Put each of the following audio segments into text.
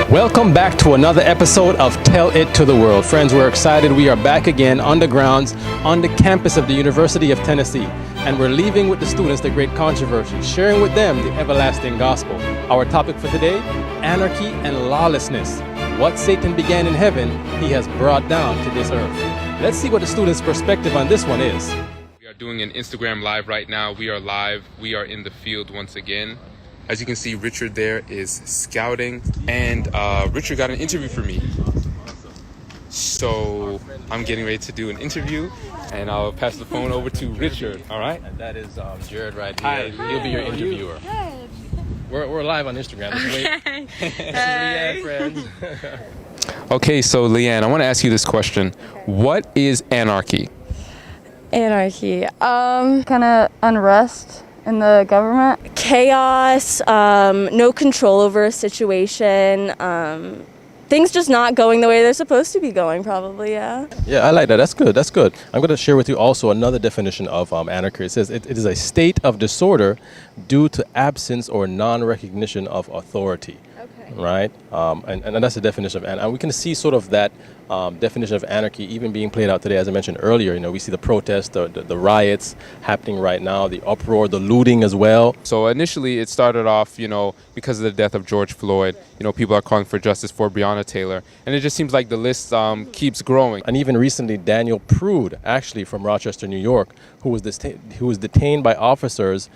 Welcome back to another episode of Tell It to the World. Friends, we're excited. We are back again on the grounds, on the campus of the University of Tennessee. And we're leaving with the students the great controversy, sharing with them the everlasting gospel. Our topic for today, anarchy and lawlessness. What Satan began in heaven, he has brought down to this earth. Let's see what the students' perspective on this one is. We are doing an Instagram live right now. We are live. We are in the field once again. As you can see, Richard there is scouting, and Richard got an interview for me. So I'm getting ready to do an interview, and I'll pass the phone over to Richard. All right? And that is Jared right here. Hi. He'll be your interviewer. Good. We're live on Instagram. This is Leanne, friends. Okay, so Leanne, I want to ask you this question. What is anarchy? Anarchy. Kind of unrest in the government. Chaos, no control over a situation, things just not going the way they're supposed to be going, probably, yeah. Yeah, I like that. That's good. That's good. I'm going to share with you also another definition of anarchy. It says it is a state of disorder due to absence or non-recognition of authority. Okay. Right? And that's the definition of anarchy. And we can see sort of that definition of anarchy even being played out today. As I mentioned earlier, you know, we see the protests, the riots happening right now, the uproar, the looting as well. So initially it started off, you know, because of the death of George Floyd. You know, people are calling for justice for Breonna Taylor. And it just seems like the list keeps growing. And even recently, Daniel Prude, actually from Rochester, New York, who was detained by officers,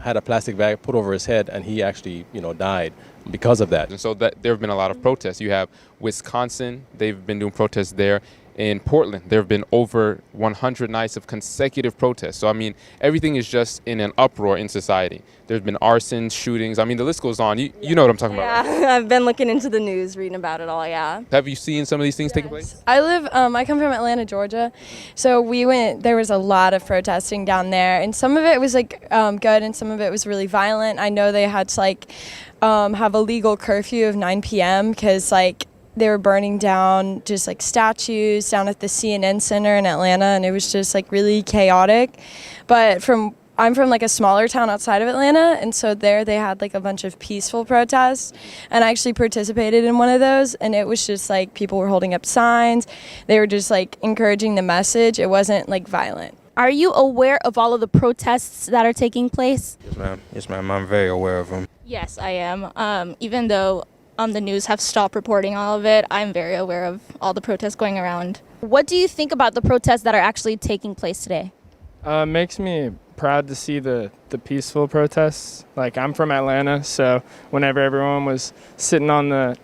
had a plastic bag put over his head, and he actually, you know, died because of that. And so that there have been a lot of protests. You have Wisconsin, they've been doing protests there. In Portland, there have been over 100 nights of consecutive protests. So, I mean, everything is just in an uproar in society. There's been arsons, shootings. I mean, the list goes on. You know what I'm talking about, right? Yeah, I've been looking into the news, reading about it all, yeah. Have you seen some of these things taking place? I come from Atlanta, Georgia. So there was a lot of protesting down there. And some of it was like good and some of it was really violent. I know they had to like have a legal curfew of 9 p.m. because like they were burning down just like statues down at the CNN Center in Atlanta, and it was just like really chaotic. But I'm from like a smaller town outside of Atlanta, and so there they had like a bunch of peaceful protests, and I actually participated in one of those, and it was just like people were holding up signs. They were just like encouraging the message. It wasn't like violent. Are you aware of all of the protests that are taking place? Yes, ma'am. Yes, ma'am. I'm very aware of them. Yes, I am. Even though the news have stopped reporting all of it, I'm very aware of all the protests going around. What do you think about the protests that are actually taking place today? Makes me proud to see the peaceful protests. Like, I'm from Atlanta, so whenever everyone was sitting on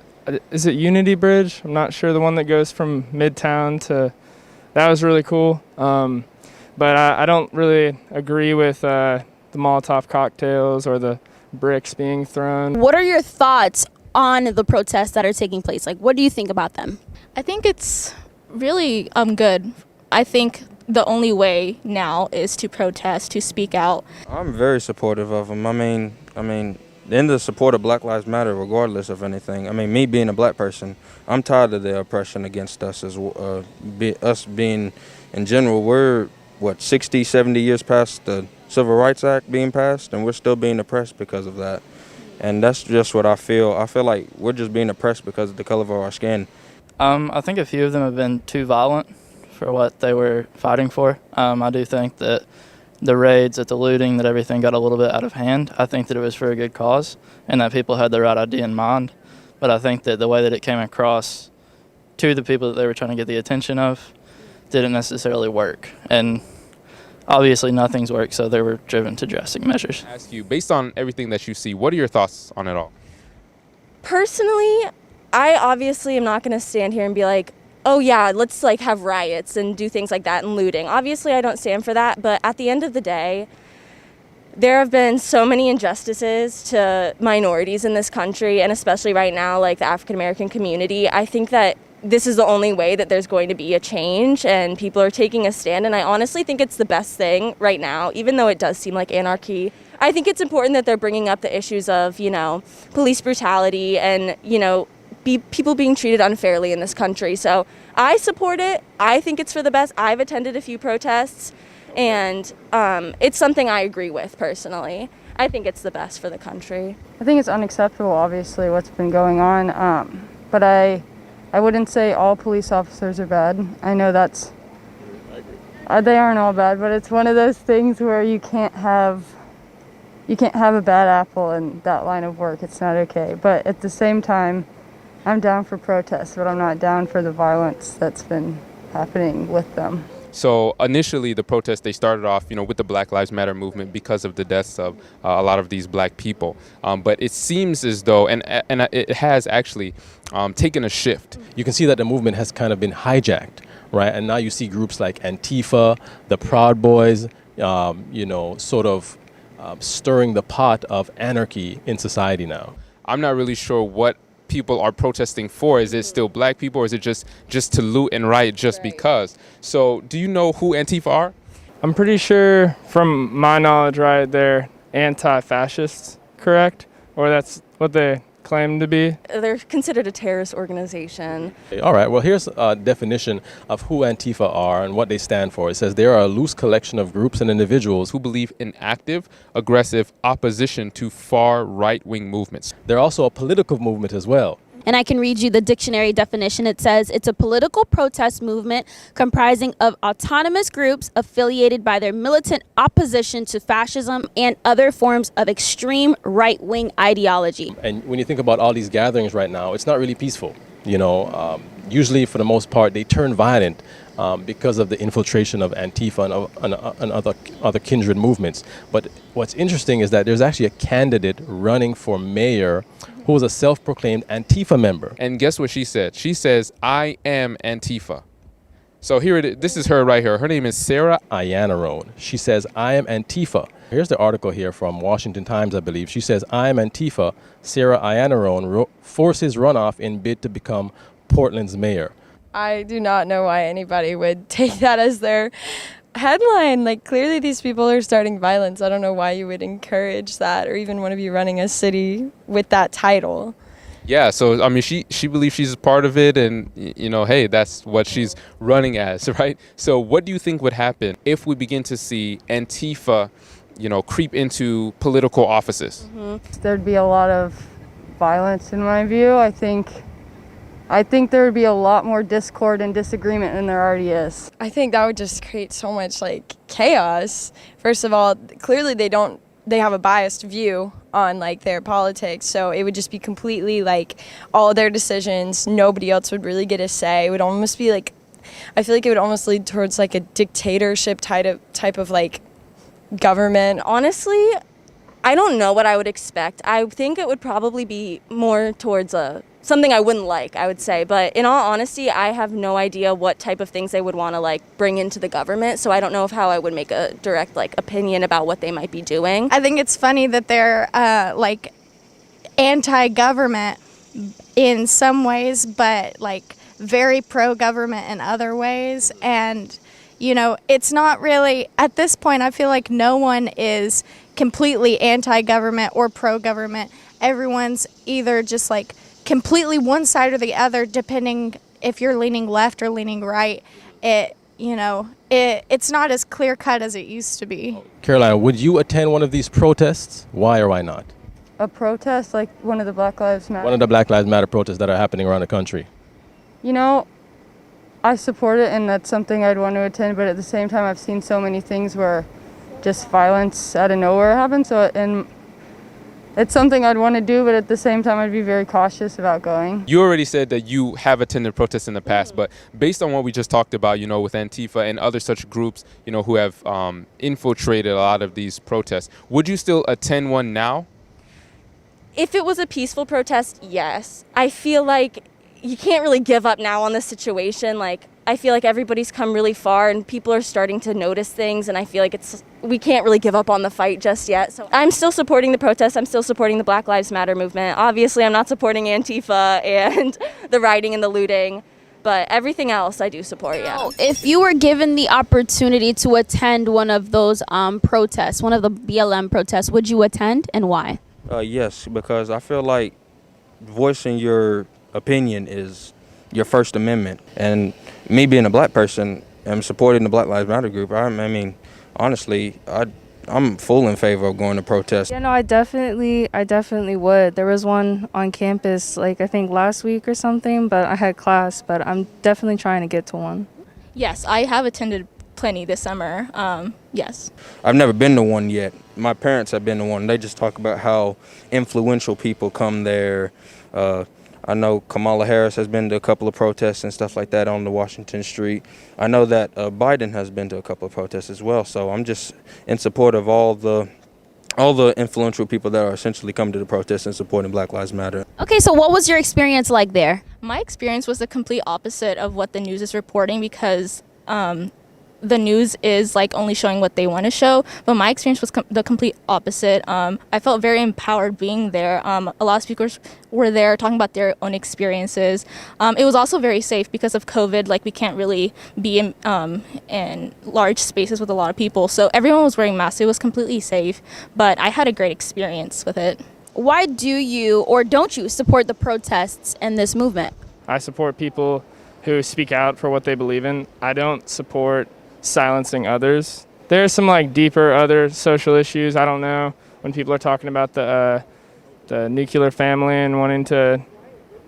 is it Unity Bridge? I'm not sure, the one that goes from Midtown to, that was really cool. But I don't really agree with the Molotov cocktails or the bricks being thrown. What are your thoughts on the protests that are taking place? Like, what do you think about them? I think it's really good. I think the only way now is to protest, to speak out. I'm very supportive of them. I mean, in the support of Black Lives Matter, regardless of anything. I mean, me being a black person, I'm tired of the oppression against us us being, in general, we're, 60, 70 years past the Civil Rights Act being passed, and we're still being oppressed because of that. And that's just what I feel. I feel like we're just being oppressed because of the color of our skin. I think a few of them have been too violent for what they were fighting for. I do think that the raids, that the looting, that everything got a little bit out of hand. I think that it was for a good cause and that people had the right idea in mind. But I think that the way that it came across to the people that they were trying to get the attention of didn't necessarily work. And obviously nothing's worked, so they were driven to drastic measures. I ask you, based on everything that you see, what are your thoughts on it all? Personally, I obviously am not going to stand here and be like, oh yeah, let's like have riots and do things like that and looting. Obviously, I don't stand for that, but at the end of the day, there have been so many injustices to minorities in this country, and especially right now, like the African American community. I think that this is the only way that there's going to be a change, and people are taking a stand, and I honestly think it's the best thing right now, even though it does seem like anarchy. I think it's important that they're bringing up the issues of, you know, police brutality and, you know, people being treated unfairly in this country. So I support it. I think it's for the best. I've attended a few protests, and it's something I agree with personally. I think it's the best for the country. I think it's unacceptable, obviously, what's been going on. But I wouldn't say all police officers are bad. I know that's, they aren't all bad, but it's one of those things where you can't have a bad apple in that line of work. It's not okay. But at the same time, I'm down for protests, but I'm not down for the violence that's been happening with them. So initially, the protests, they started off, with the Black Lives Matter movement because of the deaths of a lot of these black people. But it seems as though, and it has actually taken a shift. You can see that the movement has kind of been hijacked, right? And now you see groups like Antifa, the Proud Boys, sort of stirring the pot of anarchy in society now. I'm not really sure what people are protesting for. Is it still black people, or is it just to loot and riot just because? So do you know who Antifa are? I'm pretty sure, from my knowledge, right, they're anti-fascists, correct? Or that's what they claim to be? They're considered a terrorist organization. All right, well, here's a definition of who Antifa are and what they stand for. It says they are a loose collection of groups and individuals Who believe in active, aggressive opposition to far right-wing movements. They're also a political movement as well. And I can read you the dictionary definition. It says it's a political protest movement comprising of autonomous groups affiliated by their militant opposition to fascism and other forms of extreme right-wing ideology. And when you think about all these gatherings right now, it's not really peaceful. Usually, for the most part, they turn violent because of the infiltration of Antifa and other kindred movements. But what's interesting is that there's actually a candidate running for mayor who was a self-proclaimed Antifa member. And guess what she said? She says, "I am Antifa." So here it is. This is her right here. Her name is Sarah Iannarone. She says, "I am Antifa." Here's the article here from Washington Times, I believe. She says, "I am Antifa. Sarah Iannarone forces runoff in bid to become Portland's mayor." I do not know why anybody would take that as their headline. Like, clearly these people are starting violence. I don't know why you would encourage that or even want to be running a city with that title. Yeah, so I mean, she believes she's a part of it, and hey, that's what she's running as, right? So what do you think would happen if we begin to see Antifa, creep into political offices? There'd be a lot of violence in my view. I think there would be a lot more discord and disagreement than there already is. I think that would just create so much chaos. First of all, clearly they have a biased view on their politics, so it would just be completely all their decisions. Nobody else would really get a say. It would almost be I feel like it would almost lead towards a dictatorship type of government. Honestly, I don't know what I would expect. I think it would probably be more towards something I wouldn't like, I would say. But in all honesty, I have no idea what type of things they would want to bring into the government. So I don't know how I would make a direct opinion about what they might be doing. I think it's funny that they're anti-government in some ways, but very pro-government in other ways. And it's not really, at this point, I feel like no one is completely anti-government or pro-government. Everyone's either just completely one side or the other, depending if you're leaning left or leaning right. It's not as clear cut as it used to be. Carolina, would you attend one of these protests? Why or why not? A protest like one of the Black Lives Matter? One of the Black Lives Matter protests that are happening around the country. I support it, and that's something I'd want to attend, but at the same time, I've seen so many things where just violence out of nowhere happens, and it's something I'd want to do, but at the same time, I'd be very cautious about going. You already said that you have attended protests in the past, but based on what we just talked about, with Antifa and other such groups, who have infiltrated a lot of these protests, would you still attend one now? If it was a peaceful protest, yes. I feel like you can't really give up now on this situation. I feel like everybody's come really far and people are starting to notice things, and I feel like we can't really give up on the fight just yet. So I'm still supporting the protests. I'm still supporting the Black Lives Matter movement. Obviously, I'm not supporting Antifa and the rioting and the looting, but everything else I do support, yeah. If you were given the opportunity to attend one of those protests, one of the BLM protests, would you attend, and why? Yes, because I feel like voicing your opinion is your First Amendment, and me being a black person, I'm supporting the Black Lives Matter group. I mean, honestly, I'm full in favor of going to protest. Yeah, no, I definitely would. There was one on campus, like I think last week or something, but I had class, but I'm definitely trying to get to one. Yes, I have attended plenty this summer. Yes. I've never been to one yet. My parents have been to one. They just talk about how influential people come there. I know Kamala Harris has been to a couple of protests and stuff like that on the Washington Street. I know that Biden has been to a couple of protests as well. So I'm just in support of all the influential people that are essentially coming to the protests and supporting Black Lives Matter. Okay, so what was your experience like there? My experience was the complete opposite of what the news is reporting because the news is like only showing what they want to show, but my experience was the complete opposite. I felt very empowered being there. A lot of speakers were there talking about their own experiences. It was also very safe because of COVID. Like we can't really be in large spaces with a lot of people, so everyone was wearing masks. It was completely safe, but I had a great experience with it. Why do you or don't you support the protests and this movement? I support people who speak out for what they believe in. I don't support silencing others. There's some like deeper other social issues. I don't know, when people are talking about the nuclear family and wanting to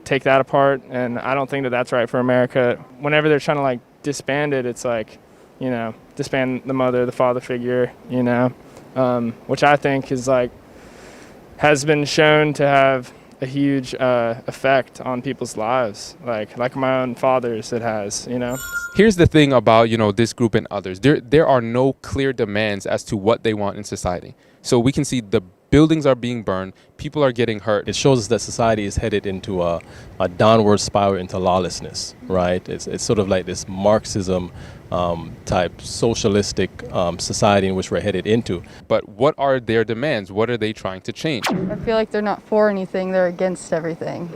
take that apart, and I don't think that that's right for America. Whenever they're trying to like disband it, it's like, you know, disband the mother, the father figure, you know, which I think is like has been shown to have a huge effect on people's lives, like my own father's it has, you know. Here's the thing about, you know, this group and others. There are no clear demands as to what they want in society. So we can see the buildings are being burned, people are getting hurt. It shows us that society is headed into a downward spiral into lawlessness, right? It's sort of like this Marxism type socialistic society in which we're headed into. But what are their demands? What are they trying to change? I feel like they're not for anything, they're against everything.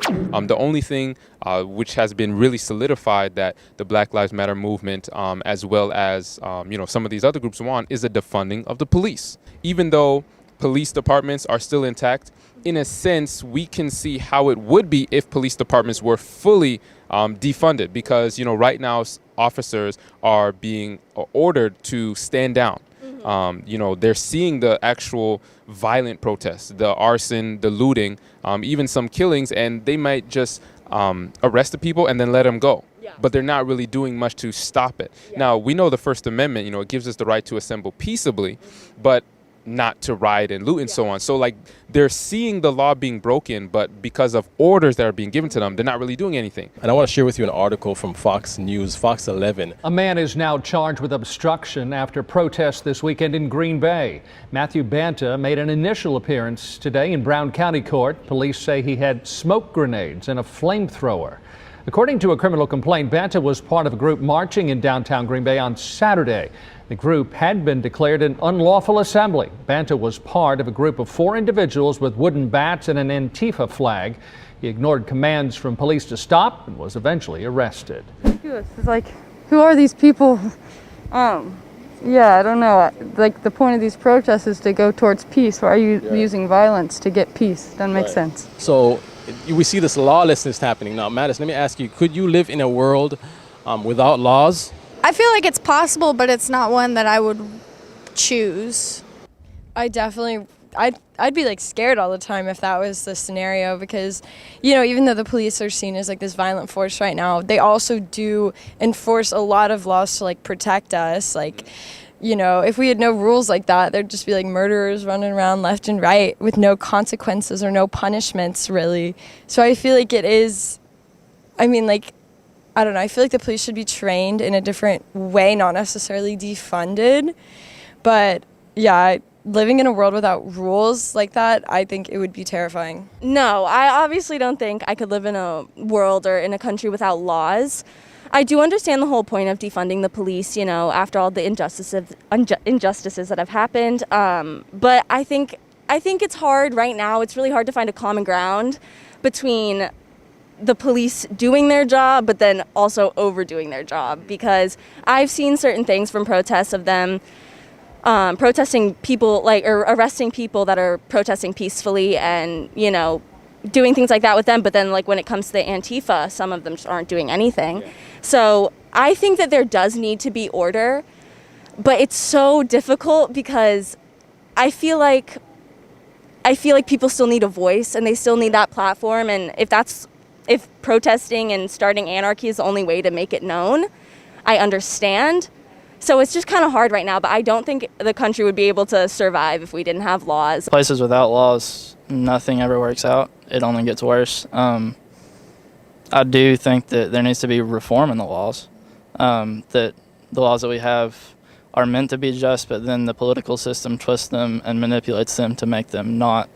The only thing which has been really solidified that the Black Lives Matter movement, as well as you know, some of these other groups want, is a defunding of the police. Even though police departments are still intact, in a sense, we can see how it would be if police departments were fully defunded, because, you know, right now officers are being ordered to stand down. You know, they're seeing the actual violent protests, the arson, the looting, even some killings, and they might just arrest the people and then let them go. But they're not really doing much to stop it. Now, we know the First Amendment, you know, it gives us the right to assemble peaceably, but not to riot and loot and so on. So like they're seeing the law being broken, but because of orders that are being given to them, they're not really doing anything. And I want to share with you an article from Fox News, Fox 11. A man is now charged with obstruction after protests this weekend in Green Bay. Matthew Banta made an initial appearance today in Brown County Court. Police say he had smoke grenades and a flamethrower. According to a criminal complaint, Banta was part of a group marching in downtown Green Bay on Saturday. The group had been declared an unlawful assembly. Banta was part of a group of 4 individuals with wooden bats and an Antifa flag. He ignored commands from police to stop and was eventually arrested. It's like, who are these people? Yeah, I don't know. Like, the point of these protests is to go towards peace. Why are you using violence to get peace? Doesn't make sense. So we see this lawlessness happening. Now, Mattis, let me ask you, could you live in a world without laws? I feel like it's possible, but it's not one that I would choose. I'd be like scared all the time if that was the scenario, because, you know, even though the police are seen as like this violent force right now, they also do enforce a lot of laws to like protect us. Like, you know, if we had no rules like that, there'd just be like murderers running around left and right with no consequences or no punishments, really. So I feel like it is, I mean, like, I don't know, I feel like the police should be trained in a different way, not necessarily defunded. But yeah, living in a world without rules like that, I think it would be terrifying. No, I obviously don't think I could live in a world or in a country without laws. I do understand the whole point of defunding the police, you know, after all the injustices that have happened. But I think it's hard right now. It's really hard to find a common ground between the police doing their job, but then also overdoing their job, because I've seen certain things from protests of them protesting people, like, or arresting people that are protesting peacefully and, you know, doing things like that with them. But then, like, when it comes to the Antifa, some of them just aren't doing anything. So I think that there does need to be order. but it's so difficult because I feel like people still need a voice and they still need that platform. And if protesting and starting anarchy is the only way to make it known, I understand. So it's just kind of hard right now, but I don't think the country would be able to survive if we didn't have laws. Places without laws, nothing ever works out. It only gets worse. I do think that there needs to be reform in the laws, that the laws that we have are meant to be just, but then the political system twists them and manipulates them to make them not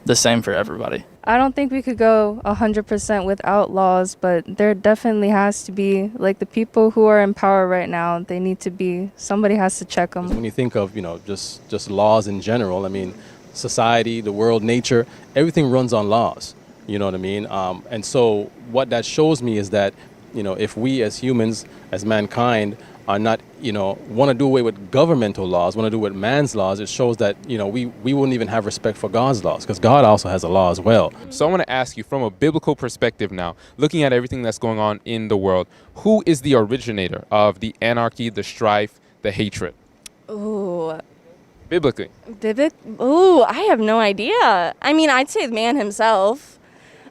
the same for everybody. I don't think we could go 100% without laws, but there definitely has to be, like, the people who are in power right now, they need to be, somebody has to check them. When you think of, just laws in general, I mean, society, the world, nature, everything runs on laws. You know what I mean? And so what that shows me is that, if we as humans, as mankind, are not, want to do away with governmental laws, want to do with man's laws, it shows that, we wouldn't even have respect for God's laws, because God also has a law as well. So I want to ask you, from a biblical perspective now, looking at everything that's going on in the world, who is the originator of the anarchy, the strife, the hatred? Ooh. Biblically. Ooh, I have no idea. I mean, I'd say the man himself.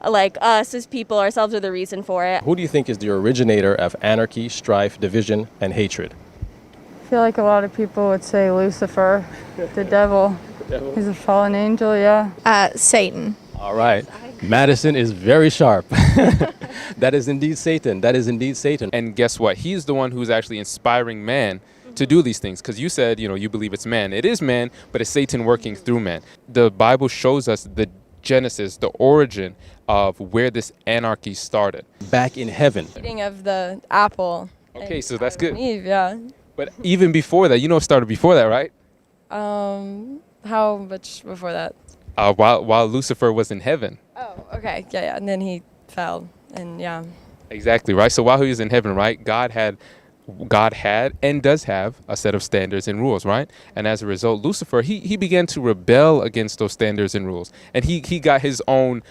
Like us as people, ourselves are the reason for it. Who do you think is the originator of anarchy, strife, division, and hatred? I feel like a lot of people would say Lucifer, the devil. He's a fallen angel, yeah. Satan. All right. Madison is very sharp. That is indeed Satan. That is indeed Satan. And guess what? He's the one who's actually inspiring man to do these things. Because you said, you believe it's man. It is man, but it's Satan working through man. The Bible shows us the genesis, the origin of where this anarchy started. Back in heaven. Eating of the apple. Okay, so that's good. Eve, yeah. But even before that, it started before that, right? How much before that? While Lucifer was in heaven. Oh, okay. Yeah. And then he fell, and yeah. Exactly, right? So while he was in heaven, right, God had and does have a set of standards and rules, right? And as a result, Lucifer, he began to rebel against those standards and rules. And he got his own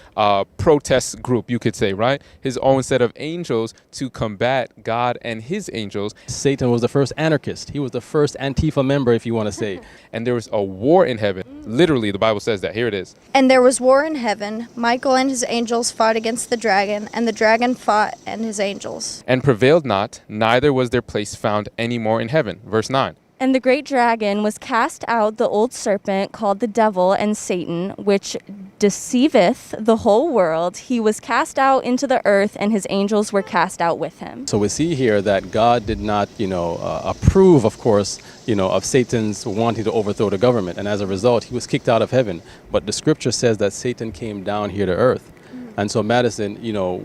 protest group, you could say, right? His own set of angels to combat God and his angels. Satan was the first anarchist. He was the first Antifa member, if you want to say. And there was a war in heaven. Literally, the Bible says that. Here it is. And there was war in heaven. Michael and his angels fought against the dragon, and the dragon fought and his angels. And prevailed not, neither was their place found any more in heaven. Verse 9. And the great dragon was cast out, the old serpent called the devil and Satan, which deceiveth the whole world. He was cast out into the earth, and his angels were cast out with him. So we see here that God did not, approve, of course, of Satan's wanting to overthrow the government. And as a result, he was kicked out of heaven. But the scripture says that Satan came down here to earth. And so, Madison,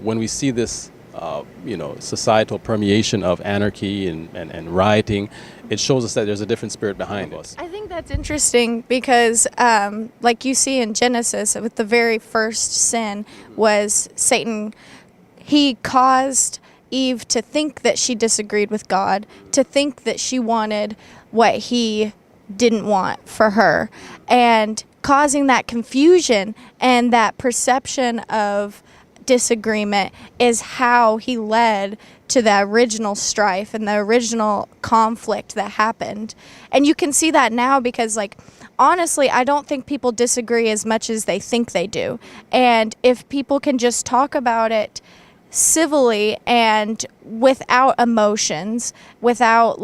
when we see this, societal permeation of anarchy and rioting, it shows us that there's a different spirit behind us. I think that's interesting because, like you see in Genesis, with the very first sin was Satan. He caused Eve to think that she disagreed with God, to think that she wanted what he didn't want for her, and causing that confusion and that perception of disagreement is how he led to the original strife and the original conflict that happened. And you can see that now because, honestly, I don't think people disagree as much as they think they do. And if people can just talk about it civilly and without emotions, without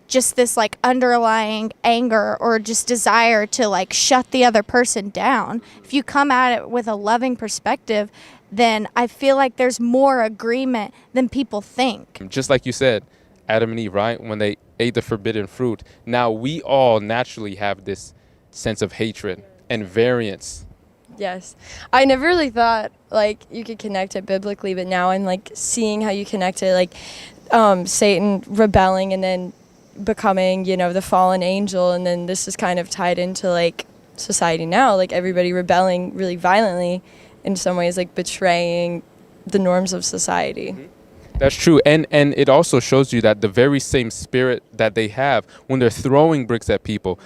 just this underlying anger or just desire to shut the other person down. If you come at it with a loving perspective, then I feel like there's more agreement than people think. Just like you said, Adam and Eve, right? When they ate the forbidden fruit, now we all naturally have this sense of hatred and variance. Yes. I never really thought you could connect it biblically, but now I'm seeing how you connect it, Satan rebelling and then becoming, the fallen angel, and then this is kind of tied into society now, everybody rebelling really violently in some ways, betraying the norms of society. Mm-hmm. That's true. And it also shows you that the very same spirit that they have when they're throwing bricks at people,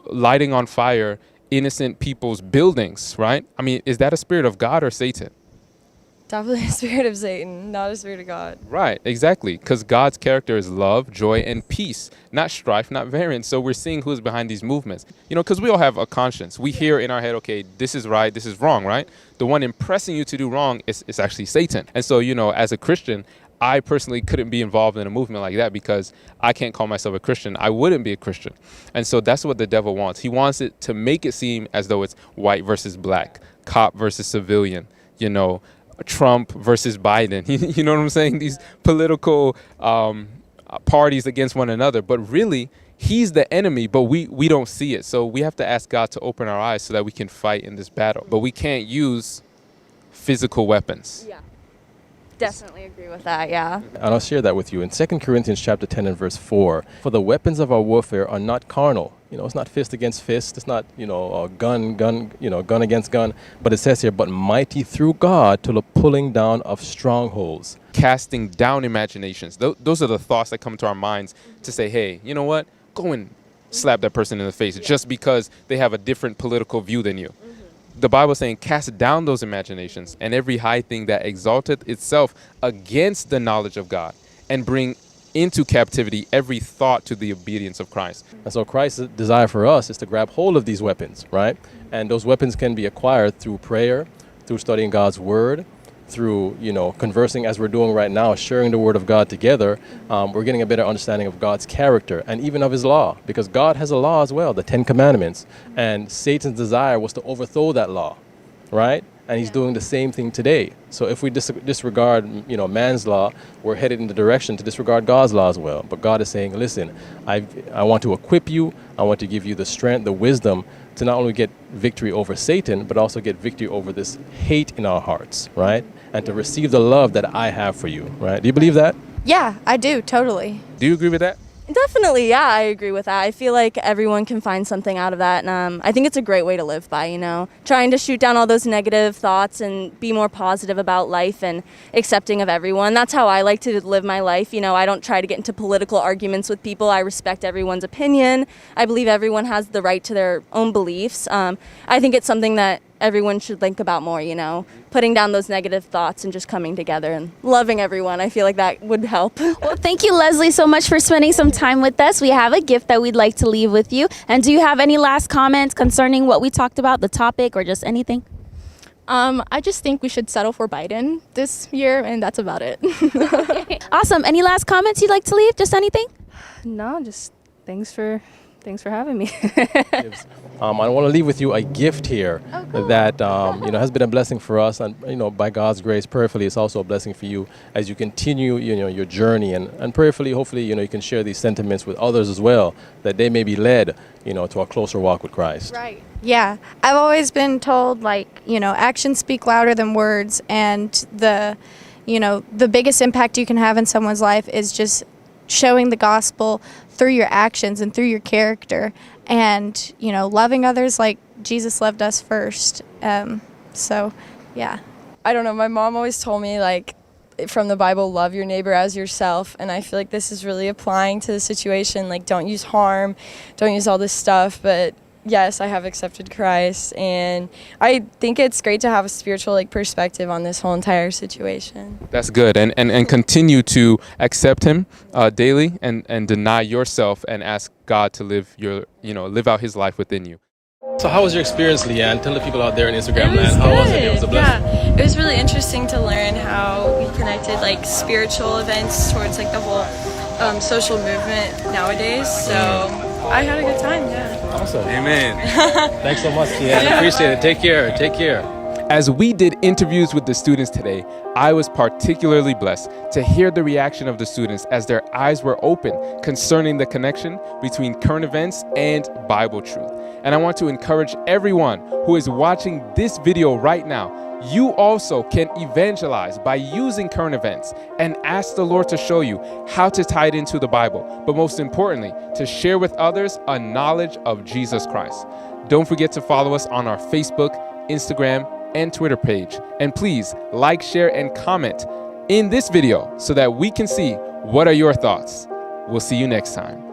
lighting on fire innocent people's buildings, right? I mean, is that a spirit of God or Satan? Definitely a spirit of Satan, not a spirit of God. Right, exactly. Because God's character is love, joy, and peace, not strife, not variance. So we're seeing who's behind these movements. You know, because we all have a conscience. We hear in our head, okay, this is right, this is wrong, right? The one impressing you to do wrong is actually Satan. And so, you know, as a Christian, I personally couldn't be involved in a movement like that because I can't call myself a Christian. I wouldn't be a Christian. And so that's what the devil wants. He wants it to make it seem as though it's white versus black, cop versus civilian, you know, Trump versus Biden. You know what I'm saying? These political parties against one another. But really, he's the enemy, but we don't see it. So we have to ask God to open our eyes so that we can fight in this battle. But we can't use physical weapons. Yeah. Definitely agree with that, yeah. And I'll share that with you. In 2 Corinthians chapter 10 and verse 4, for the weapons of our warfare are not carnal. You know, it's not fist against fist. It's not, you know, gun against gun. But it says here, but mighty through God to the pulling down of strongholds. Casting down imaginations. Those are the thoughts that come to our minds to say, hey, you know what? Go and slap that person in the face just because they have a different political view than you. The Bible is saying, cast down those imaginations and every high thing that exalteth itself against the knowledge of God, and bring into captivity every thought to the obedience of Christ. And so Christ's desire for us is to grab hold of these weapons, right? And those weapons can be acquired through prayer, through studying God's word, through, you know, conversing as we're doing right now, sharing the word of God together. We're getting a better understanding of God's character and even of his law, because God has a law as well, the 10 Commandments. And Satan's desire was to overthrow that law, right? And he's doing the same thing today. So if we disregard, you know, man's law, we're headed in the direction to disregard God's law as well. But God is saying, listen, I want to equip you. I want to give you the strength, the wisdom to not only get victory over Satan, but also get victory over this hate in our hearts, right? And to receive the love that I have for you, right? Do you believe that? Yeah, I do, totally. Do you agree with that? Definitely, yeah, I agree with that. I feel like everyone can find something out of that, and I think it's a great way to live by, you know, trying to shoot down all those negative thoughts and be more positive about life and accepting of everyone. That's how I like to live my life. You know, I don't try to get into political arguments with people. I respect everyone's opinion. I believe everyone has the right to their own beliefs. I think it's something that everyone should think about more, you know, putting down those negative thoughts and just coming together and loving everyone. I feel like that would help. Well, thank you, Leslie, so much for spending some time with us. We have a gift that we'd like to leave with you. And do you have any last comments concerning what we talked about, the topic, or just anything? I just think we should settle for Biden this year, and that's about it. Okay. Awesome. Any last comments you'd like to leave? Just anything? No, just thanks for having me. I want to leave with you a gift here that you know, has been a blessing for us, and you know, by God's grace, prayerfully, it's also a blessing for you as you continue, you know, your journey, and prayerfully, hopefully, you know, you can share these sentiments with others as well, that they may be led, you know, to a closer walk with Christ. Right. Yeah, I've always been told, like, you know, actions speak louder than words, and the biggest impact you can have in someone's life is just showing the gospel through your actions and through your character, and, you know, loving others like Jesus loved us first. So, yeah. I don't know, my mom always told me, like, from the Bible, love your neighbor as yourself, and I feel like this is really applying to the situation. Like, don't use harm, don't use all this stuff, but yes, I have accepted Christ, and I think it's great to have a spiritual, like, perspective on this whole entire situation. That's good. And continue to accept him daily, and deny yourself and ask God to live out his life within you. So how was your experience, Leanne? Tell the people out there in Instagram land, how was it? It was a blessing. Yeah, it was really interesting to learn how we connected, like, spiritual events towards, like, the whole social movement nowadays. So I had a good time, yeah. Awesome. Amen. Thanks so much, Leanne. Appreciate it. Take care. Take care. As we did interviews with the students today, I was particularly blessed to hear the reaction of the students as their eyes were open concerning the connection between current events and Bible truth. And I want to encourage everyone who is watching this video right now, you also can evangelize by using current events and ask the Lord to show you how to tie it into the Bible, but most importantly, to share with others a knowledge of Jesus Christ. Don't forget to follow us on our Facebook, Instagram, and Twitter page. And please like, share, and comment in this video so that we can see what are your thoughts. We'll see you next time.